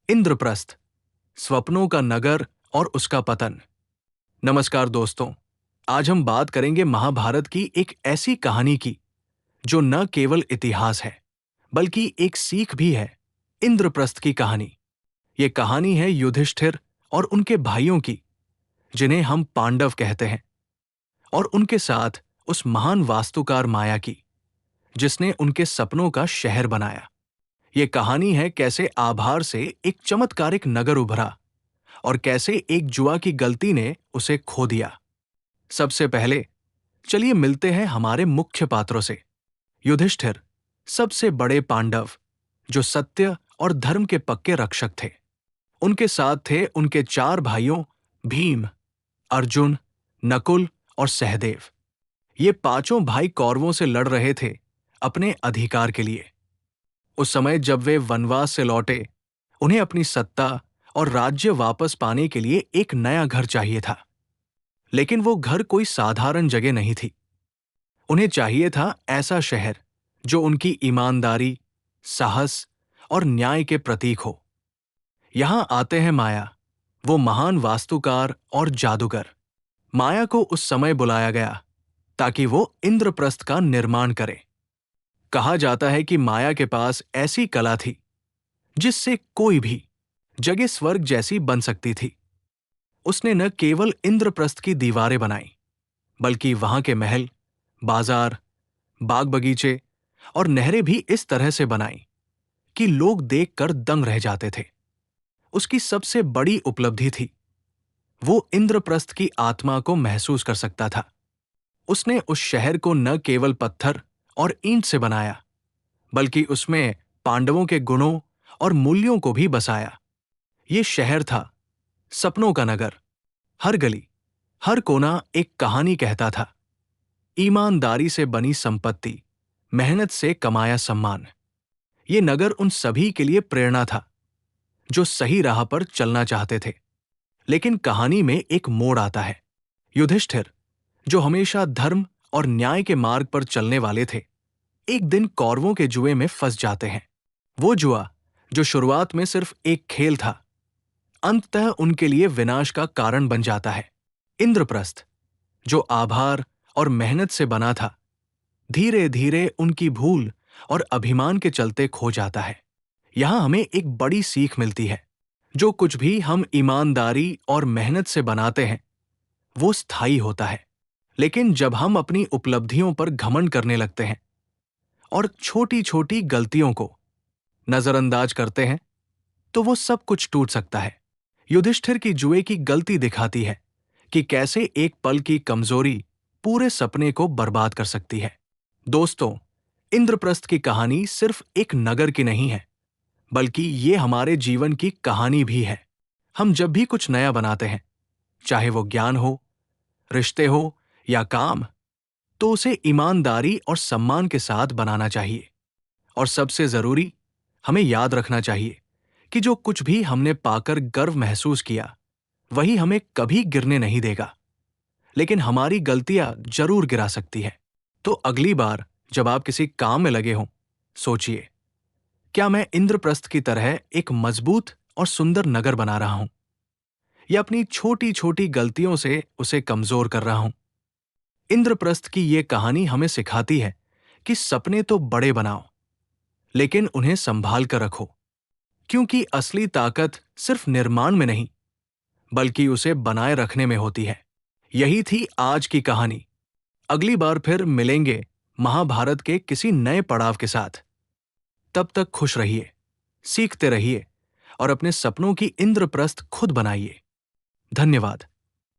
इंद्रप्रस्थ, स्वप्नों का नगर और उसका पतन। नमस्कार दोस्तों, आज हम बात करेंगे महाभारत की एक ऐसी कहानी की जो न केवल इतिहास है बल्कि एक सीख भी है। इंद्रप्रस्थ की कहानी। ये कहानी है युधिष्ठिर और उनके भाइयों की, जिन्हें हम पांडव कहते हैं, और उनके साथ उस महान वास्तुकार माया की, जिसने उनके सपनों का शहर बनाया। ये कहानी है कैसे आभार से एक चमत्कारिक नगर उभरा और कैसे एक जुआ की गलती ने उसे खो दिया। सबसे पहले चलिए मिलते हैं हमारे मुख्य पात्रों से। युधिष्ठिर, सबसे बड़े पांडव, जो सत्य और धर्म के पक्के रक्षक थे। उनके साथ थे उनके 4 भाइयों भीम, अर्जुन, नकुल और सहदेव। ये पांचों भाई कौरवों से लड़ रहे थे अपने अधिकार के लिए। उस समय जब वे वनवास से लौटे, उन्हें अपनी सत्ता और राज्य वापस पाने के लिए एक नया घर चाहिए था। लेकिन वो घर कोई साधारण जगह नहीं थी। उन्हें चाहिए था ऐसा शहर जो उनकी ईमानदारी, साहस और न्याय के प्रतीक हो। यहां आते हैं माया, वो महान वास्तुकार और जादूगर। माया को उस समय बुलाया गया ताकि वो इंद्रप्रस्थ का निर्माण करे। कहा जाता है कि माया के पास ऐसी कला थी जिससे कोई भी जगह स्वर्ग जैसी बन सकती थी। उसने न केवल इंद्रप्रस्थ की दीवारें बनाई, बल्कि वहां के महल, बाजार, बाग बगीचे और नहरें भी इस तरह से बनाई कि लोग देखकर दंग रह जाते थे। उसकी सबसे बड़ी उपलब्धि थी, वो इंद्रप्रस्थ की आत्मा को महसूस कर सकता था। उसने उस शहर को न केवल पत्थर और ईंट से बनाया, बल्कि उसमें पांडवों के गुणों और मूल्यों को भी बसाया। ये शहर था सपनों का नगर। हर गली, हर कोना एक कहानी कहता था। ईमानदारी से बनी संपत्ति, मेहनत से कमाया सम्मान। ये नगर उन सभी के लिए प्रेरणा था जो सही राह पर चलना चाहते थे। लेकिन कहानी में एक मोड़ आता है। युधिष्ठिर, जो हमेशा धर्म और न्याय के मार्ग पर चलने वाले थे, एक दिन कौरवों के जुए में फंस जाते हैं। वो जुआ, जो शुरुआत में सिर्फ एक खेल था, अंततः उनके लिए विनाश का कारण बन जाता है। इंद्रप्रस्थ, जो आभार और मेहनत से बना था, धीरे धीरे उनकी भूल और अभिमान के चलते खो जाता है। यहां हमें एक बड़ी सीख मिलती है। जो कुछ भी हम ईमानदारी और मेहनत से बनाते हैं, वो स्थायी होता है। लेकिन जब हम अपनी उपलब्धियों पर घमंड करने लगते हैं और छोटी छोटी गलतियों को नजरअंदाज करते हैं, तो वो सब कुछ टूट सकता है। युधिष्ठिर की जुए की गलती दिखाती है कि कैसे एक पल की कमजोरी पूरे सपने को बर्बाद कर सकती है। दोस्तों, इंद्रप्रस्थ की कहानी सिर्फ एक नगर की नहीं है, बल्कि ये हमारे जीवन की कहानी भी है। हम जब भी कुछ नया बनाते हैं, चाहे वो ज्ञान हो, रिश्ते हो या काम, तो उसे ईमानदारी और सम्मान के साथ बनाना चाहिए। और सबसे जरूरी, हमें याद रखना चाहिए कि जो कुछ भी हमने पाकर गर्व महसूस किया, वही हमें कभी गिरने नहीं देगा, लेकिन हमारी गलतियां जरूर गिरा सकती है। तो अगली बार जब आप किसी काम में लगे हों, सोचिए, क्या मैं इंद्रप्रस्थ की तरह एक मजबूत और सुंदर नगर बना रहा हूं, या अपनी छोटी छोटी गलतियों से उसे कमजोर कर रहा हूं। इंद्रप्रस्थ की ये कहानी हमें सिखाती है कि सपने तो बड़े बनाओ, लेकिन उन्हें संभाल कर रखो, क्योंकि असली ताकत सिर्फ निर्माण में नहीं, बल्कि उसे बनाए रखने में होती है। यही थी आज की कहानी। अगली बार फिर मिलेंगे महाभारत के किसी नए पड़ाव के साथ। तब तक खुश रहिए, सीखते रहिए और अपने सपनों की इंद्रप्रस्थ खुद बनाइए। धन्यवाद।